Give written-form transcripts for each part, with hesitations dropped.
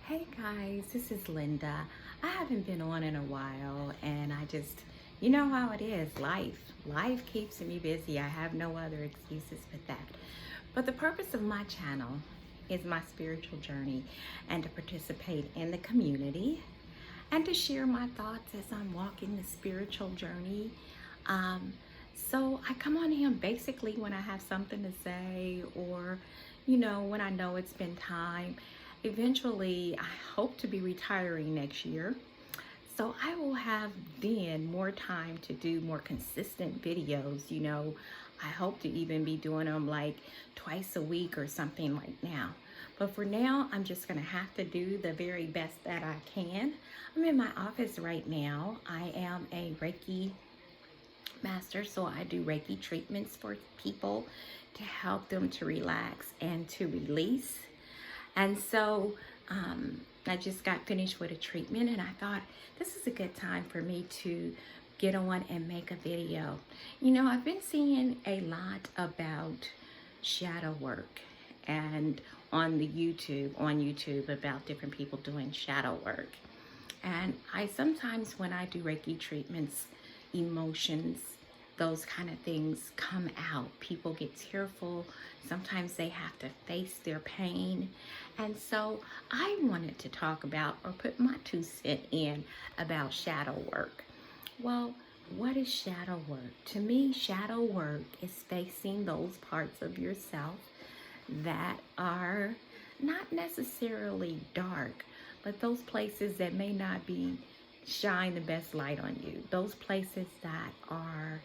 Hey guys, this is Linda. I haven't been on in a while and you know how it is, life keeps me busy. I have no other excuses but that. But the purpose of my channel is my spiritual journey and to participate in the community and to share my thoughts as I'm walking the spiritual journey. Um, so I come on here basically when I have something to say or, when I know it's been time. Eventually, I hope to be retiring next year. So I will have then more time to do more consistent videos. I hope to even be doing them like twice a week or something like now. But for now, I'm just going to have to do the very best that I can. I'm in my office right now. I am a Reiki master, so I do Reiki treatments for people to help them to relax and to release. And so I just got finished with a treatment and I thought this is a good time for me to get on and make a video. I've been seeing a lot about shadow work and on YouTube about different people doing shadow work. And I sometimes when I do Reiki treatments, emotions, those kind of things come out. People get tearful. Sometimes they have to face their pain. And so I wanted to talk about or put my 2 cents in about shadow work. Well, what is shadow work? To me, shadow work is facing those parts of yourself that are not necessarily dark, but those places that may not be shine the best light on you. Those places that are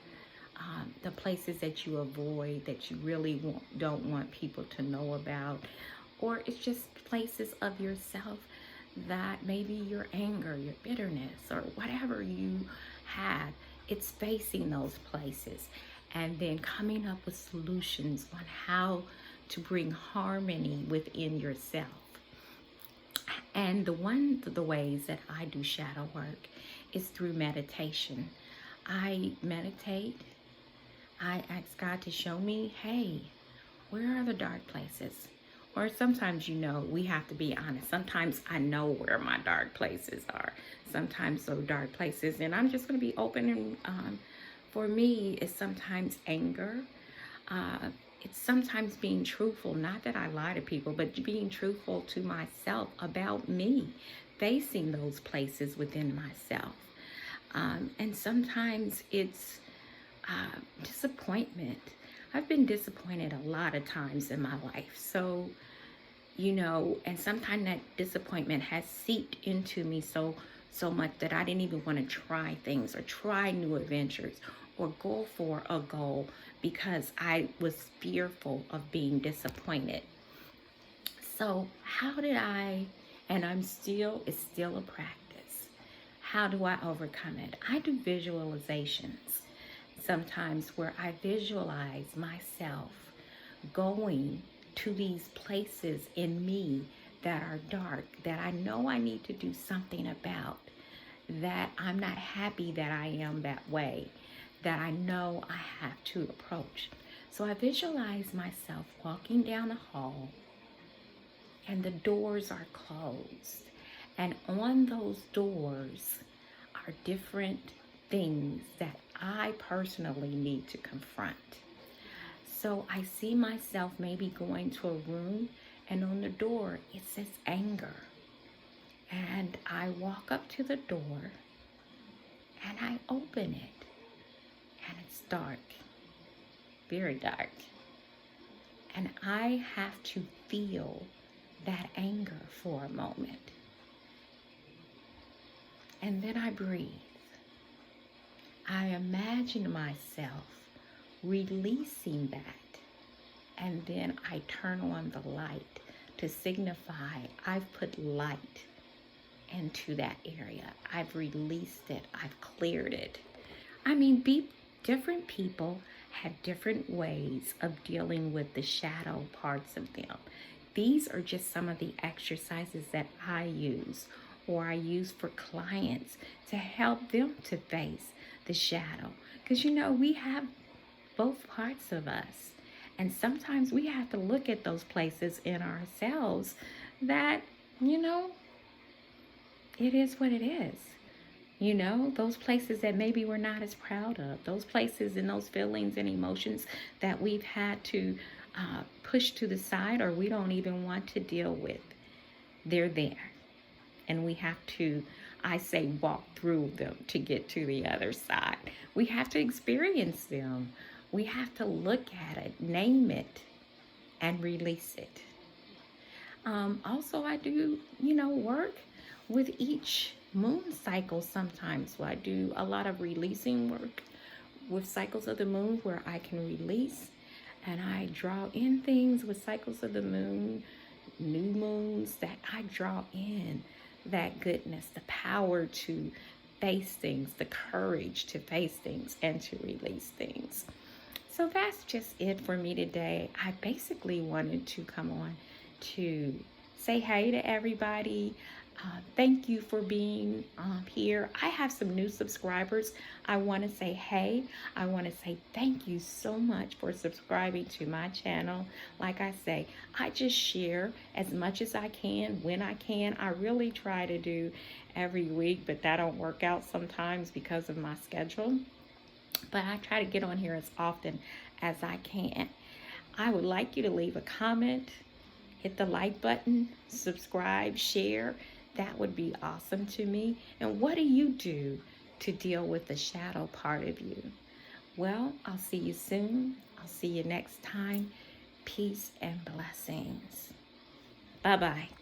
the places that you avoid, that you really don't want people to know about, or it's just places of yourself that maybe your anger, your bitterness, or whatever you have, it's facing those places and then coming up with solutions on how to bring harmony within yourself. And one of the ways that I do shadow work is through meditation. I meditate. I ask God to show me, hey, where are the dark places? Or sometimes, we have to be honest. Sometimes I know where my dark places are. Sometimes those dark places, and I'm just going to be open. And for me, it's sometimes anger. It's sometimes being truthful. Not that I lie to people, but being truthful to myself about me, facing those places within myself. And sometimes it's disappointment. I've been disappointed a lot of times in my life. So, and sometimes that disappointment has seeped into me so much that I didn't even want to try things or try new adventures or go for a goal because I was fearful of being disappointed. So how did it's still a practice. How do I overcome it? I do visualizations sometimes where I visualize myself going to these places in me that are dark, that I know I need to do something about, that I'm not happy that I am that way, that I know I have to approach. So I visualize myself walking down a hall and the doors are closed. And on those doors are different things that I personally need to confront. So I see myself maybe going to a room and on the door it says anger. And I walk up to the door and I open it and it's dark, very dark. And I have to feel that anger for a moment. And then I breathe. I imagine myself releasing that, and then I turn on the light to signify I've put light into that area. I've released it. I've cleared it. Different people have different ways of dealing with the shadow parts of them. These are just some of the exercises that I use or I use for clients to help them to face the shadow. Because we have both parts of us. And sometimes we have to look at those places in ourselves that, it is what it is. You know, those places that maybe we're not as proud of, those places and those feelings and emotions that we've had to push to the side or we don't even want to deal with, they're there. And we have to, I say, walk through them to get to the other side. We have to experience them. We have to look at it, name it, and release it. Also, I do, work with each moon cycle sometimes. So I do a lot of releasing work with cycles of the moon where I can release and I draw in things with cycles of the moon, new moons, that I draw in that goodness, the power to face things, the courage to face things and to release things. So that's just it for me today. I basically wanted to come on to say hey to everybody. Thank you for being here. I have some new subscribers. I want to say hey. I want to say thank you so much for subscribing to my channel. Like I say, I just share as much as I can when I can. I really try to do every week, but that don't work out sometimes because of my schedule. But I try to get on here as often as I can. I would like you to leave a comment, hit the like button, subscribe, share. That would be awesome to me. And what do you do to deal with the shadow part of you? Well, I'll see you soon. I'll see you next time. Peace and blessings. Bye-bye.